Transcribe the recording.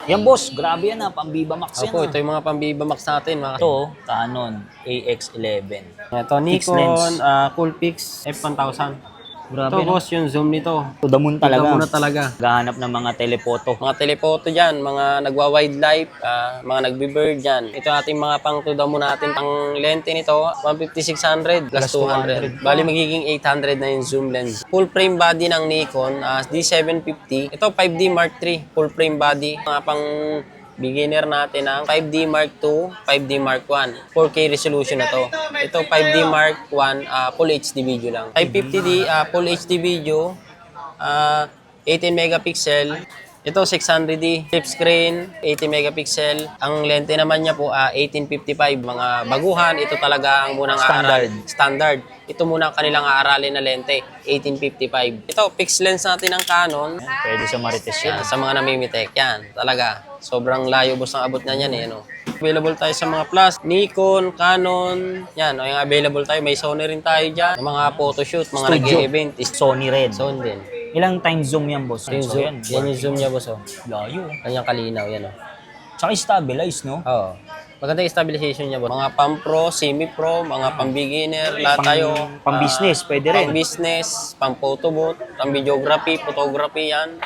Yan boss, grabe yan pang Viva Max yan Opo, ito yung mga pang-Viva Max natin. Mga... Ito, Canon AX11. Ito, Fixed lens. Nikon Coolpix F1000. Grabe Ito, no? boss, yung zoom nito. To the moon talaga. To the moon na talaga. Gahanap ng mga telepoto. Mga telepoto dyan, mga nagwa-wildlife, mga nagbe-bird dyan. Ito ating mga pang to the moon natin. Ang lente nito, 150-600 plus 200. Bali magiging 800 na yung zoom lens. Full frame body ng Nikon, D750. Ito 5D Mark III, full frame body. Mga pang beginner natin ang 5D Mark II, 5D Mark I. 4K resolution na to. Ito 5D Mark I, Full HD video lang. 550D, Full HD video, 18 megapixel. Ito 600D, flip screen, 80 megapixel. Ang lente naman niya po 1855. Mga baguhan, ito talaga ang munang standard. Ito muna ang kanilang aaralin na lente, 1855. Ito, fixed lens natin ng Canon. Pwede sa Marites yan. Sa mga namimitek, yan. Talaga. Sobrang layo boss ang abot na yan eh. Ano? Available tayo sa mga plus, Nikon, Canon. Yan, yung available tayo. May Sony rin tayo dyan. Mga photoshoot, mga nag-e-event. Sony red. Sony din. Ilang times zoom yan boss? Yung zoom, yan yung zoom niya boss. Oh. Layo. Kanyang kalinaw, yan oh. Tsaka stabilize, no? Oo. Maganda yung stabilization niya boss. Mga pang-pro, semi-pro, mga pang-beginner, lahat tayo. Pang-business, pwede rin. Pang-business, pang-photo booth, pang-videography, photography yan.